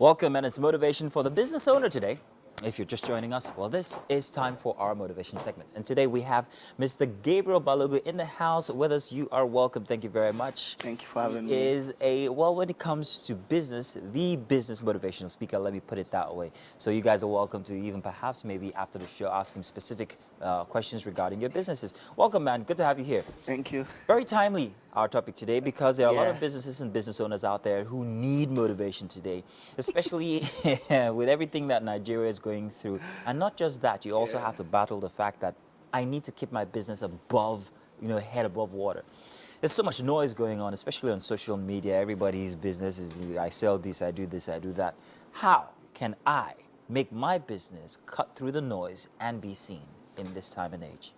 Welcome, and it's motivation for the business owner today. If you're just joining us, well, this is time for our motivation segment. And today we have Mr. Gabriel Balogun in the house with us. You are welcome. Thank you very much. Thank you for having me. He is when it comes to business, the business motivational speaker, let me put it that way. So you guys are welcome to even perhaps maybe after the show ask him specific questions regarding your businesses. Welcome, man. Good to have you here. Thank you. Very timely, our topic today, because there are a lot Yeah. of businesses and business owners out there who need motivation today, especially with everything that Nigeria is going through. And not just that, you also have to battle the fact that I need to keep my business above, head above water. There's so much noise going on, especially on social media. Everybody's business is, I sell this, I do that. How can I make my business cut through the noise and be seen in this time and age?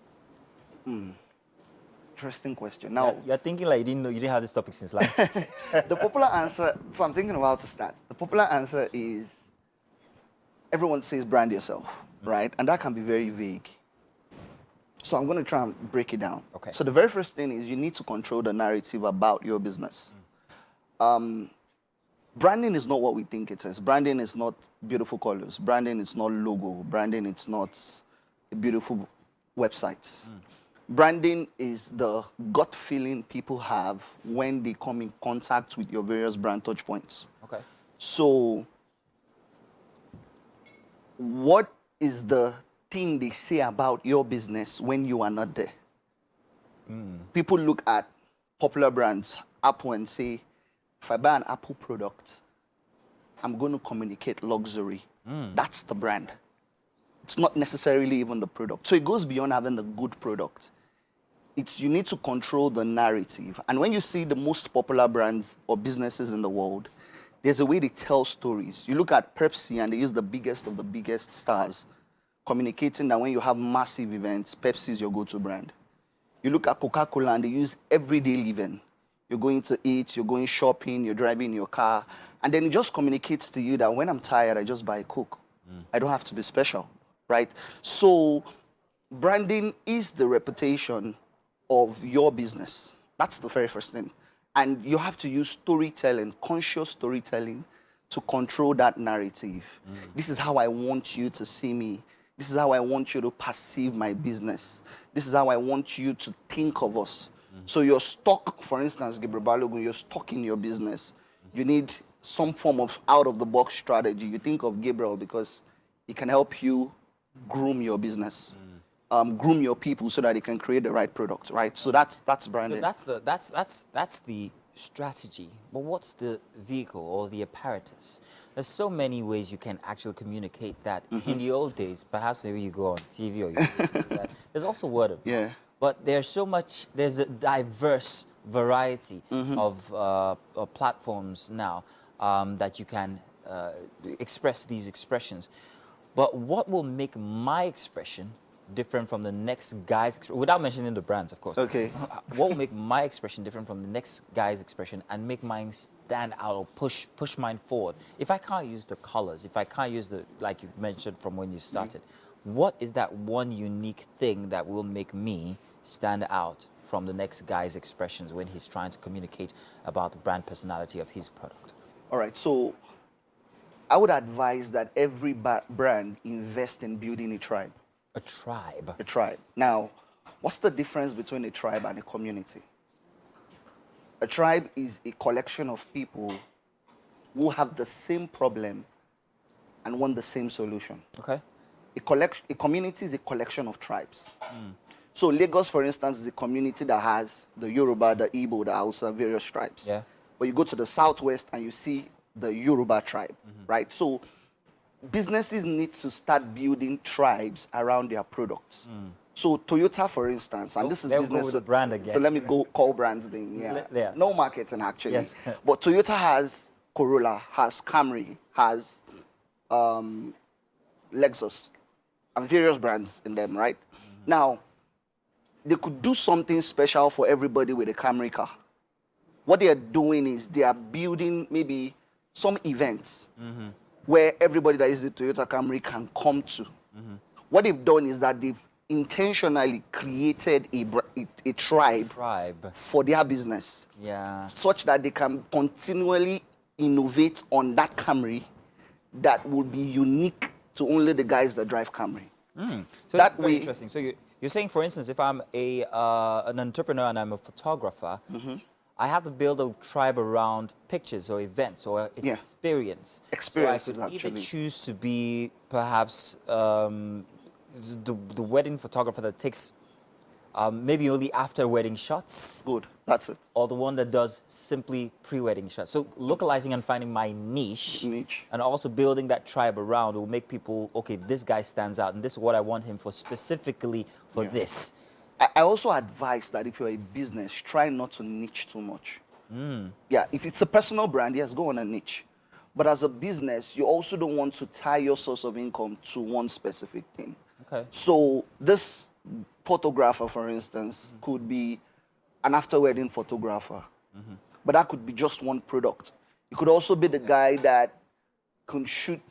Interesting question. Now, You're thinking like you didn't have this topic since last. the popular answer, so I'm thinking about to start. The popular answer is everyone says brand yourself, right? And that can be very vague. So I'm going to try and break it down. Okay. So the very first thing is you need to control the narrative about your business. Branding is not what we think it is. Branding is not beautiful colors. Branding is not logo. Branding is not a beautiful website. Branding is the gut feeling people have when they come in contact with your various brand touch points. Okay. So what is the thing they say about your business when you are not there? People look at popular brands, Apple, and say, if I buy an Apple product, I'm going to communicate luxury. That's the brand. It's not necessarily even the product. So it goes beyond having the good product. You need to control the narrative. And when you see the most popular brands or businesses in the world, there's a way they tell stories. You look at Pepsi and they use the biggest of the biggest stars, communicating that when you have massive events, Pepsi is your go-to brand. You look at Coca-Cola and they use everyday living. You're going to eat, you're going shopping, you're driving your car, and then it just communicates to you that when I'm tired, I just buy a Coke. I don't have to be special, right? So branding is the reputation of your business. That's the very first thing. And you have to use storytelling, conscious storytelling, to control that narrative. This is how I want you to see me. This is how I want you to perceive my business. This is how I want you to think of us. So you're stuck, for instance, Gabriel Balogun, you're stuck in your business. You need some form of out-of-the-box strategy. You think of Gabriel because he can help you groom your business. Groom your people so that they can create the right product, right? So that's branding. So that's the strategy. But what's the vehicle or the apparatus? There's so many ways you can actually communicate that. In the old days, perhaps maybe you go on TV or you do that. There's also word of mouth. Yeah. But there's a diverse variety of platforms now that you can express these expressions. But what will make my expression different from the next guy's, without mentioning the brands, of course. Okay. What will make my expression different from the next guy's expression and make mine stand out or push mine forward? If I can't use the colors, if I can't use like you mentioned from when you started, what is that one unique thing that will make me stand out from the next guy's expressions when he's trying to communicate about the brand personality of his product? All right, so I would advise that every brand invest in building a tribe. A tribe. A tribe. Now, what's the difference between a tribe and a community? A tribe is a collection of people who have the same problem and want the same solution. Okay. A community is a collection of tribes. So Lagos, for instance, is a community that has the Yoruba, the Igbo, the Hausa, various tribes. Yeah. But you go to the southwest and you see the Yoruba tribe, right? So businesses need to start building tribes around their products. So Toyota, for instance, and this is They'll business. go with the brand again. So let me go call brands then. Yeah. Yeah. No marketing actually. Yes. But Toyota has Corolla, has Camry, has Lexus, and various brands in them, right? Now, they could do something special for everybody with a Camry car. What they are doing is they are building maybe some events where everybody that is the Toyota Camry can come to. What they've done is that they've intentionally created a tribe for their business, Yeah. such that they can continually innovate on that Camry that will be unique to only the guys that drive Camry. So That that's very way- interesting. So you're saying, for instance, if I'm an entrepreneur and I'm a photographer, I have to build a tribe around pictures or events or Yeah. experience. Experiences, So I could either actually. choose to be perhaps the wedding photographer that takes maybe only after wedding shots, Good. That's it. or the one that does simply pre-wedding shots. So localizing and finding my niche, and also building that tribe around will make people, okay, this guy stands out and this is what I want him for specifically for Yeah. this. I also advise that if you're a business, try not to niche too much. Yeah, if it's a personal brand, yes, go on a niche. But as a business, you also don't want to tie your source of income to one specific thing. Okay. So this photographer, for instance, could be an after-wedding photographer. But that could be just one product. You could also be the guy that can shoot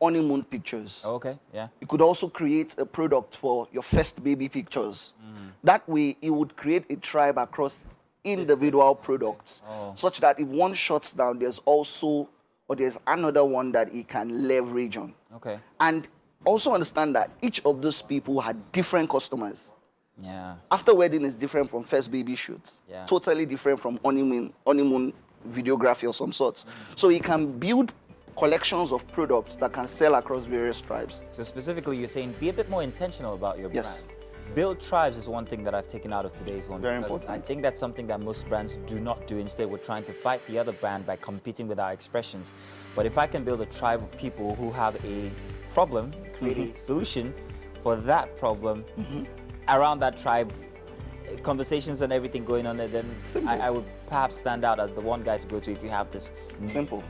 honeymoon pictures. Okay, yeah. You could also create a product for your first baby pictures. That way, it would create a tribe across individual products, such that if one shuts down, there's another one that it can leverage on. Okay. And also understand that each of those people had different customers. Yeah. After wedding is different from first baby shoots. Yeah. Totally different from honeymoon videography of some sorts. So you can build collections of products that can sell across various tribes. So specifically, you're saying be a bit more intentional about your Yes. brand. Build tribes is one thing that I've taken out of today's one. Very because important. I think that's something that most brands do not do. Instead, we're trying to fight the other brand by competing with our expressions. But if I can build a tribe of people who have a problem, create a solution for that problem around that tribe, conversations and everything going on there, then I would perhaps stand out as the one guy to go to if you have this. Simple.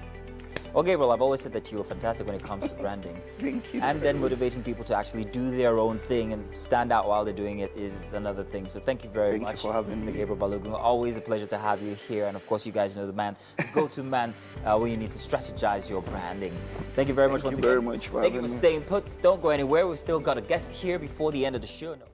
Well, Gabriel, I've always said that you were fantastic when it comes to branding. Thank you. And then motivating people to actually do their own thing and stand out while they're doing it is another thing. So thank you very much. Thank you for having Mr. me. Gabriel Balogun. Always a pleasure to have you here. And of course, you guys know the man, the go-to man when you need to strategize your branding. Thank you very much once Thank you again. very much for Thank you having for me. staying put. Don't go anywhere. We've still got a guest here before the end of the show. No.